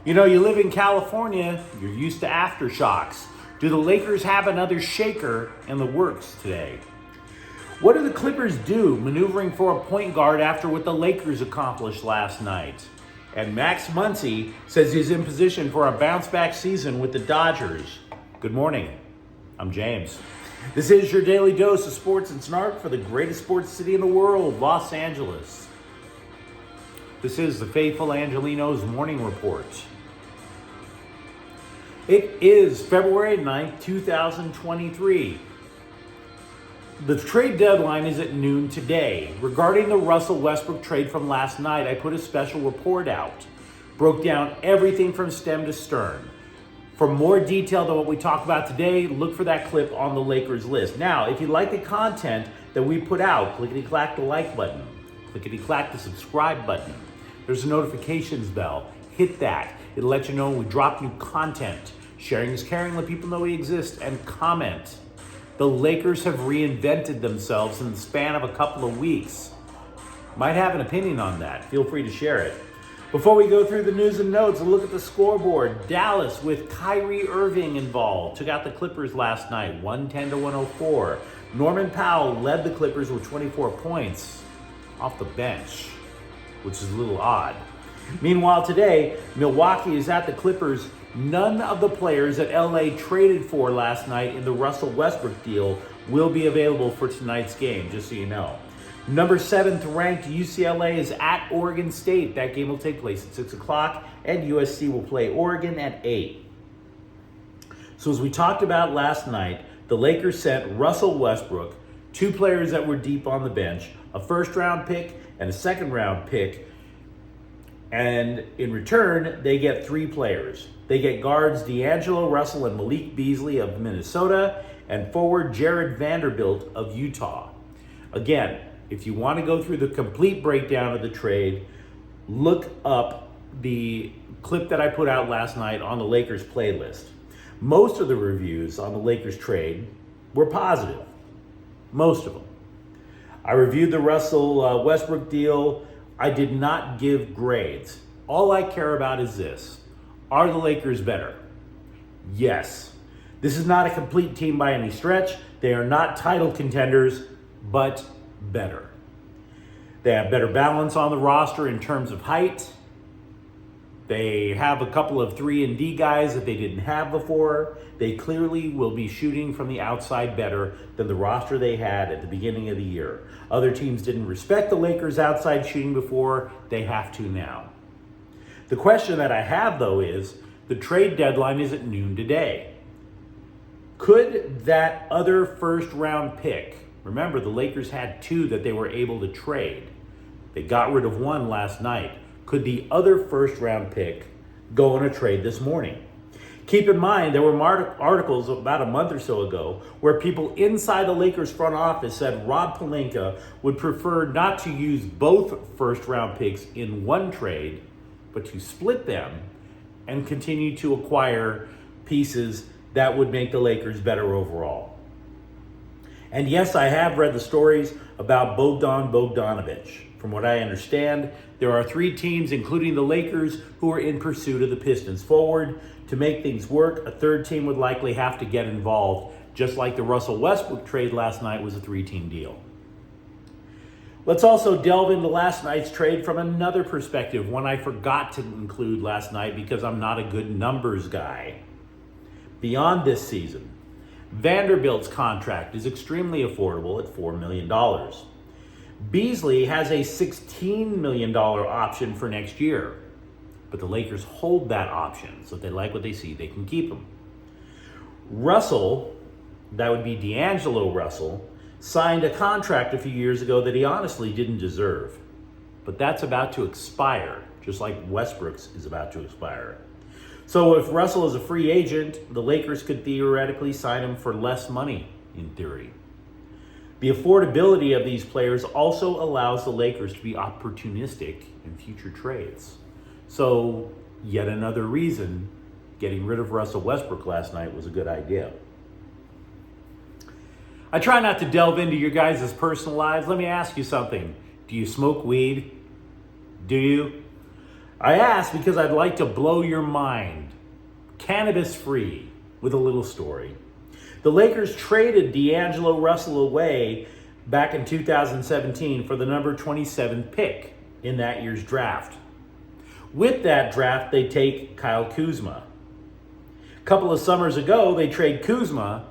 You know, you live in California, you're used to aftershocks. Do the Lakers have another shaker in the works today? What do the Clippers do maneuvering for a point guard after what the Lakers accomplished last night? And Max Muncy says he's in position for a bounce-back season with the Dodgers. Good morning. I'm James. This is your daily dose of sports and snark for the greatest sports city in the world, Los Angeles. This is the faithful Angelenos morning report. It is February 9th, 2023. The trade deadline is at noon today. Regarding the Russell Westbrook trade from last night, I put a special report out. Broke down everything from stem to stern. For more detail than what we talk about today, look for that clip on the Lakers list. Now, if you like the content that we put out, clickety-clack the like button. Clickety-clack the subscribe button. There's a notifications bell. Hit that. It'll let you know when we drop new content. Sharing is caring. Let people know we exist. And comment. The Lakers have reinvented themselves in the span of a couple of weeks. Might have an opinion on that. Feel free to share it. Before we go through the news and notes, a look at the scoreboard. Dallas with Kyrie Irving involved. Took out the Clippers last night, 110-104. Norman Powell led the Clippers with 24 points off the bench, which is a little odd. Meanwhile, today, Milwaukee is at the Clippers. None of the players that LA traded for last night in the Russell Westbrook deal will be available for tonight's game, just so you know. Number 7th ranked UCLA is at Oregon State. That game will take place at 6 o'clock, and USC will play Oregon at 8. So as we talked about last night, the Lakers sent Russell Westbrook, 2 players that were deep on the bench, a first-round pick and a second-round pick, and in return, they get 3 players. They get guards DAngelo Russell and Malik Beasley of Minnesota, and forward Jared Vanderbilt of Utah. Again, if you want to go through the complete breakdown of the trade, look up the clip that I put out last night on the Lakers playlist. Most of the reviews on the Lakers trade were positive. Most of them. I reviewed the Russell Westbrook deal. I did not give grades. All I care about is this. Are the Lakers better? Yes. This is not a complete team by any stretch. They are not title contenders, but better. They have better balance on the roster in terms of height. They have a couple of 3-and-D guys that they didn't have before. They clearly will be shooting from the outside better than the roster they had at the beginning of the year. Other teams didn't respect the Lakers' outside shooting before. They have to now. The question that I have, though, is the trade deadline is at noon today. Could that other first-round pick, remember the Lakers had 2 that they were able to trade. They got rid of 1 last night. Could the other first-round pick go in a trade this morning? Keep in mind, there were articles about a month or so ago where people inside the Lakers front office said Rob Pelinka would prefer not to use both first-round picks in one trade, but to split them and continue to acquire pieces that would make the Lakers better overall. And yes, I have read the stories about Bogdan Bogdanovic. From what I understand, there are 3 teams, including the Lakers, who are in pursuit of the Pistons forward. To make things work, a 3rd team would likely have to get involved, just like the Russell Westbrook trade last night was a 3-team deal. Let's also delve into last night's trade from another perspective, one I forgot to include last night because I'm not a good numbers guy. Beyond this season, Vanderbilt's contract is extremely affordable at $4 million. Beasley has a $16 million option for next year, but the Lakers hold that option, so if they like what they see, they can keep him. Russell, that would be DAngelo Russell, signed a contract a few years ago that he honestly didn't deserve, but that's about to expire, just like Westbrook's is about to expire. So if Russell is a free agent, the Lakers could theoretically sign him for less money, in theory. The affordability of these players also allows the Lakers to be opportunistic in future trades. So yet another reason getting rid of Russell Westbrook last night was a good idea. I try not to delve into your guys' personal lives. Let me ask you something. Do you smoke weed? Do you? I asked because I'd like to blow your mind. Cannabis free with a little story. The Lakers traded DAngelo Russell away back in 2017 for the number 27 pick in that year's draft. With that draft, they take Kyle Kuzma. A couple of summers ago, they trade Kuzma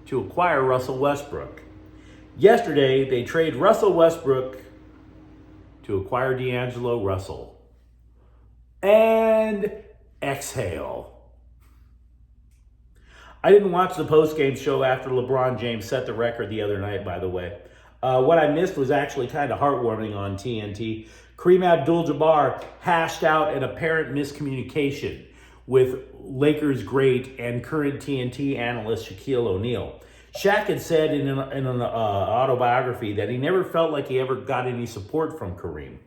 to acquire Russell Westbrook. Yesterday, they trade Russell Westbrook to acquire DAngelo Russell. And exhale. I didn't watch the post-game show after LeBron James set the record the other night, by the way. What I missed was actually kind of heartwarming on TNT. Kareem Abdul-Jabbar hashed out an apparent miscommunication with Lakers great and current TNT analyst Shaquille O'Neal. Shaq had said in an autobiography that he never felt like he ever got any support from Kareem.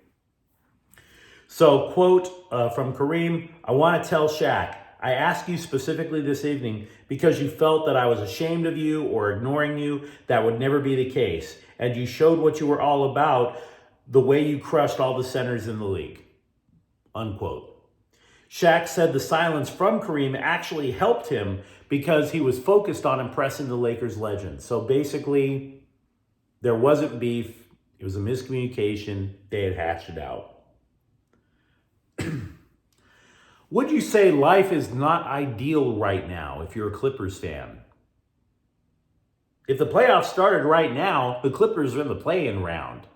So, quote from Kareem, "I want to tell Shaq, I asked you specifically this evening because you felt that I was ashamed of you or ignoring you. That would never be the case. And you showed what you were all about the way you crushed all the centers in the league." Unquote. Shaq said the silence from Kareem actually helped him because he was focused on impressing the Lakers legend. So basically, there wasn't beef. It was a miscommunication. They had hashed it out. Would you say life is not ideal right now if you're a Clippers fan? If the playoffs started right now, the Clippers are in the play-in round.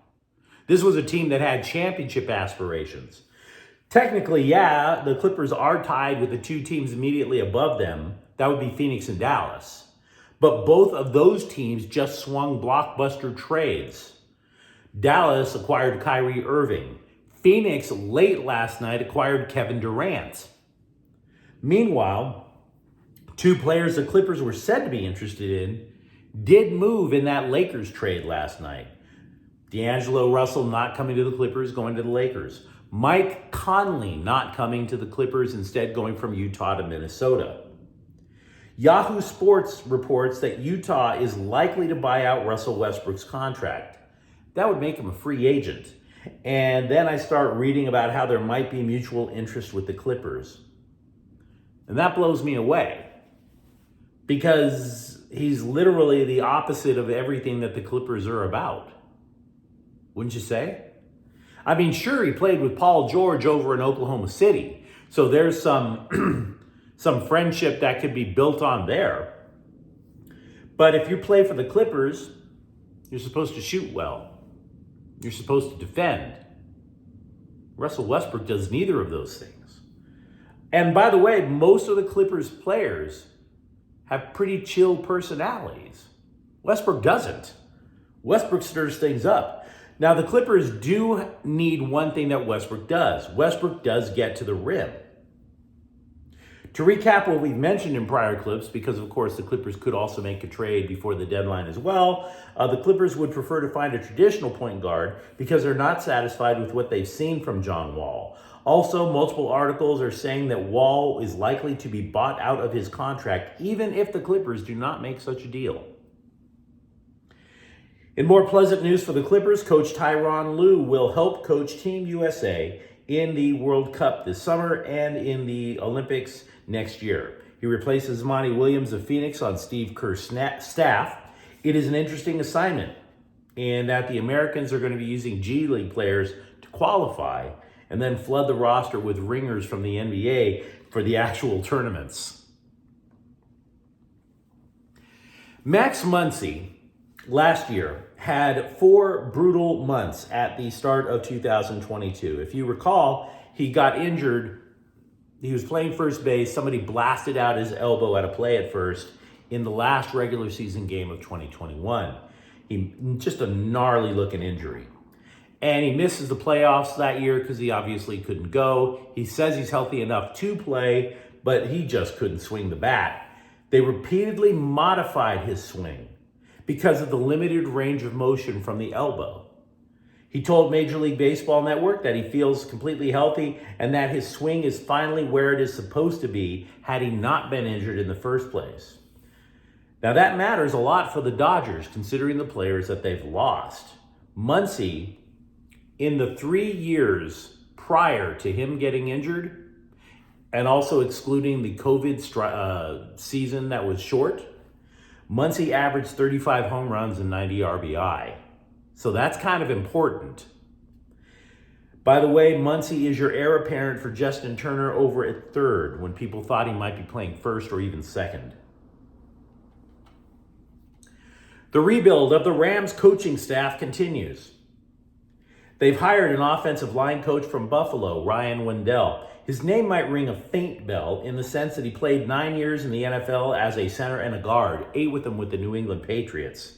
This was a team that had championship aspirations. Technically, yeah, the Clippers are tied with the two teams immediately above them. That would be Phoenix and Dallas. But both of those teams just swung blockbuster trades. Dallas acquired Kyrie Irving. Phoenix late last night acquired Kevin Durant. Meanwhile, two players the Clippers were said to be interested in did move in that Lakers trade last night. DAngelo Russell not coming to the Clippers, going to the Lakers. Mike Conley not coming to the Clippers, instead going from Utah to Minnesota. Yahoo Sports reports that Utah is likely to buy out Russell Westbrook's contract. That would make him a free agent. And then I start reading about how there might be mutual interest with the Clippers. And that blows me away because he's literally the opposite of everything that the Clippers are about. Wouldn't you say? I mean, sure, he played with Paul George over in Oklahoma City. So there's some some friendship that could be built on there. But if you play for the Clippers, you're supposed to shoot well. You're supposed to defend. Russell Westbrook does neither of those things. And by the way, most of the Clippers players have pretty chill personalities. Westbrook doesn't. Westbrook stirs things up. Now, the Clippers do need one thing that Westbrook does. Westbrook does get to the rim. To recap what we've mentioned in prior clips, because of course the Clippers could also make a trade before the deadline as well, the Clippers would prefer to find a traditional point guard because they're not satisfied with what they've seen from John Wall. Also, multiple articles are saying that Wall is likely to be bought out of his contract, even if the Clippers do not make such a deal. In more pleasant news for the Clippers, Coach Tyronn Lue will help coach Team USA in the World Cup this summer and in the Olympics next year. He replaces Monty Williams of Phoenix on Steve Kerr's staff. It is an interesting assignment in that the Americans are going to be using G League players to qualify and then flood the roster with ringers from the NBA for the actual tournaments. Max Muncy last year had 4 brutal months at the start of 2022. If you recall, he got injured. He was playing first base. Somebody blasted out his elbow at a play at first in the last regular season game of 2021. Just a gnarly looking injury. And he misses the playoffs that year because he obviously couldn't go. He says he's healthy enough to play, but he just couldn't swing the bat. They repeatedly modified his swing because of the limited range of motion from the elbow. He told Major League Baseball Network that he feels completely healthy and that his swing is finally where it is supposed to be had he not been injured in the first place. Now that matters a lot for the Dodgers, considering the players that they've lost. Muncy, in the 3 years prior to him getting injured, and also excluding the COVID season that was short, Muncy averaged 35 home runs and 90 RBI. So that's kind of important. By the way, Muncy is your heir apparent for Justin Turner over at third when people thought he might be playing first or even second. The rebuild of the Rams coaching staff continues. They've hired an offensive line coach from Buffalo, Ryan Wendell. His name might ring a faint bell in the sense that he played 9 years in the NFL as a center and a guard, 8 with them with the New England Patriots.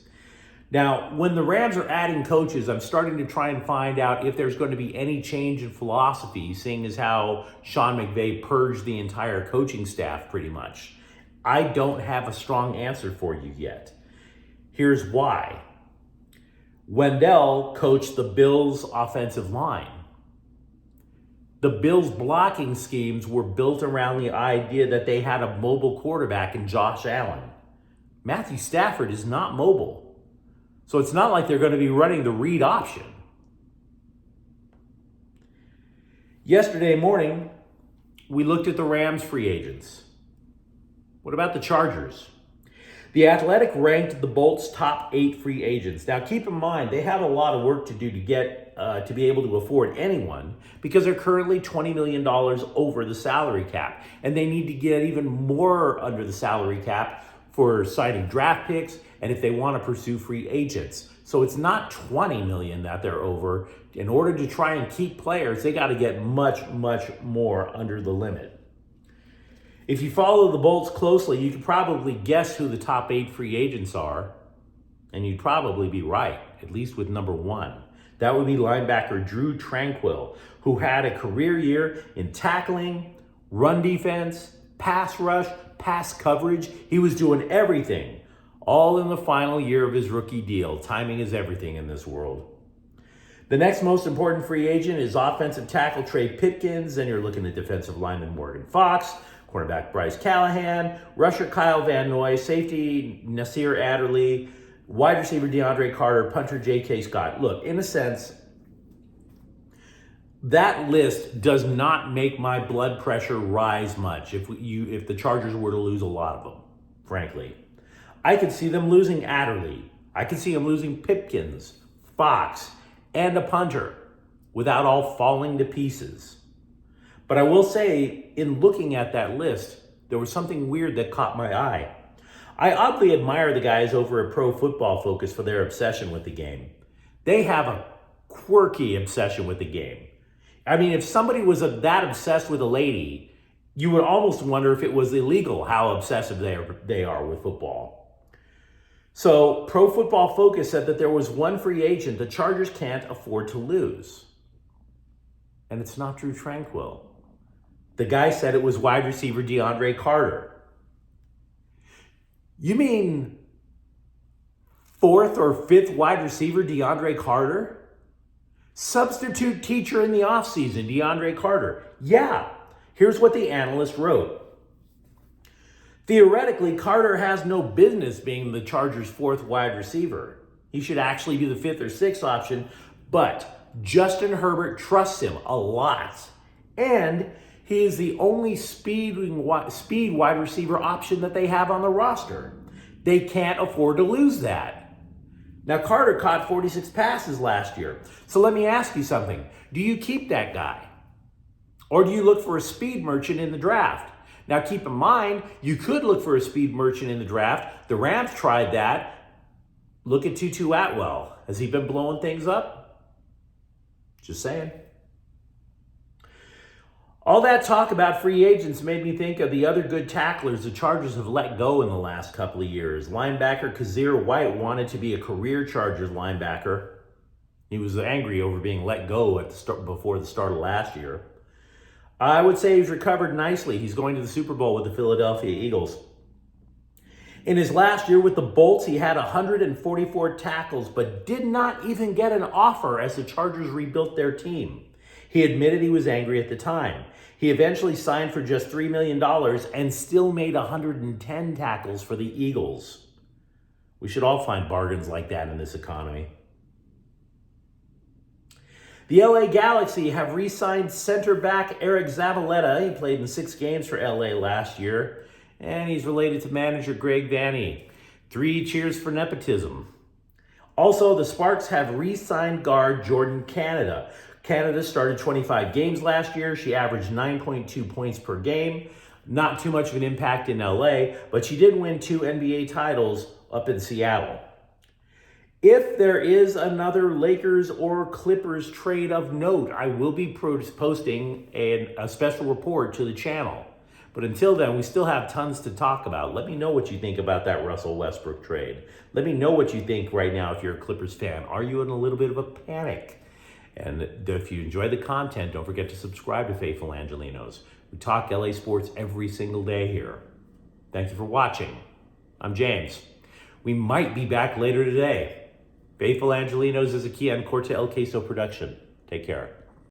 Now, when the Rams are adding coaches, I'm starting to try and find out if there's going to be any change in philosophy, seeing as how Sean McVay purged the entire coaching staff pretty much. I don't have a strong answer for you yet. Here's why. Wendell coached the Bills' offensive line. The Bills' blocking schemes were built around the idea that they had a mobile quarterback in Josh Allen. Matthew Stafford is not mobile. So it's not like they're going to be running the read option. Yesterday morning, we looked at the Rams free agents. What about the Chargers? The Athletic ranked the Bolts' top 8 free agents. Now, keep in mind, they have a lot of work to do to get to be able to afford anyone because they're currently $20 million over the salary cap. And they need to get even more under the salary cap for signing draft picks and if they want to pursue free agents. So it's not 20 million that they're over. In order to try and keep players, they got to get much, much more under the limit. If you follow the Bolts closely, you can probably guess who the top 8 free agents are, and you'd probably be right, at least with number 1. That would be linebacker Drew Tranquill, who had a career year in tackling, run defense, pass rush, pass coverage. He was doing everything, all in the final year of his rookie deal. Timing is everything in this world. The next most important free agent is offensive tackle Trey Pipkins, and you're looking at defensive lineman Morgan Fox, cornerback Bryce Callahan, rusher Kyle Van Noy, safety Nasir Adderley, wide receiver DeAndre Carter, punter J.K. Scott. Look, in a sense, that list does not make my blood pressure rise much if the Chargers were to lose a lot of them, frankly. I could see them losing Adderley. I could see them losing Pipkins, Fox, and a punter without all falling to pieces. But I will say, in looking at that list, there was something weird that caught my eye. I oddly admire the guys over at Pro Football Focus for their obsession with the game. They have a quirky obsession with the game. I mean, if somebody was that obsessed with a lady, you would almost wonder if it was illegal how obsessive they are with football. So Pro Football Focus said that there was one free agent the Chargers can't afford to lose. And it's not Drew Tranquill. The guy said it was wide receiver DeAndre Carter. You mean 4th or 5th wide receiver DeAndre Carter? Substitute teacher in the offseason, DeAndre Carter. Yeah, here's what the analyst wrote. Theoretically, Carter has no business being the Chargers' 4th wide receiver. He should actually be the 5th or 6th option, but Justin Herbert trusts him a lot. And he is the only speed wide receiver option that they have on the roster. They can't afford to lose that. Now, Carter caught 46 passes last year. So let me ask you something. Do you keep that guy? Or do you look for a speed merchant in the draft? Now, keep in mind, you could look for a speed merchant in the draft. The Rams tried that. Look at Tutu Atwell. Has he been blowing things up? Just saying. All that talk about free agents made me think of the other good tacklers the Chargers have let go in the last couple of years. Linebacker Kazir White wanted to be a career Chargers linebacker. He was angry over being let go before the start of last year. I would say he's recovered nicely. He's going to the Super Bowl with the Philadelphia Eagles. In his last year with the Bolts, he had 144 tackles, but did not even get an offer as the Chargers rebuilt their team. He admitted he was angry at the time. He eventually signed for just $3 million and still made 110 tackles for the Eagles. We should all find bargains like that in this economy. The LA Galaxy have re-signed center back Eric Zavaleta. He played in 6 games for LA last year, and he's related to manager Greg Vanney. 3 cheers for nepotism. Also, the Sparks have re-signed guard Jordan Canada. Canada started 25 games last year. She averaged 9.2 points per game. Not too much of an impact in LA, but she did win 2 NBA titles up in Seattle. If there is another Lakers or Clippers trade of note, I will be posting a special report to the channel. But until then, we still have tons to talk about. Let me know what you think about that Russell Westbrook trade. Let me know what you think right now if you're a Clippers fan. Are you in a little bit of a panic? And if you enjoy the content, don't forget to subscribe to Faithful Angelenos. We talk LA sports every single day here. Thank you for watching. I'm James. We might be back later today. Faithful Angelenos is a Kian Corte El Queso production. Take care.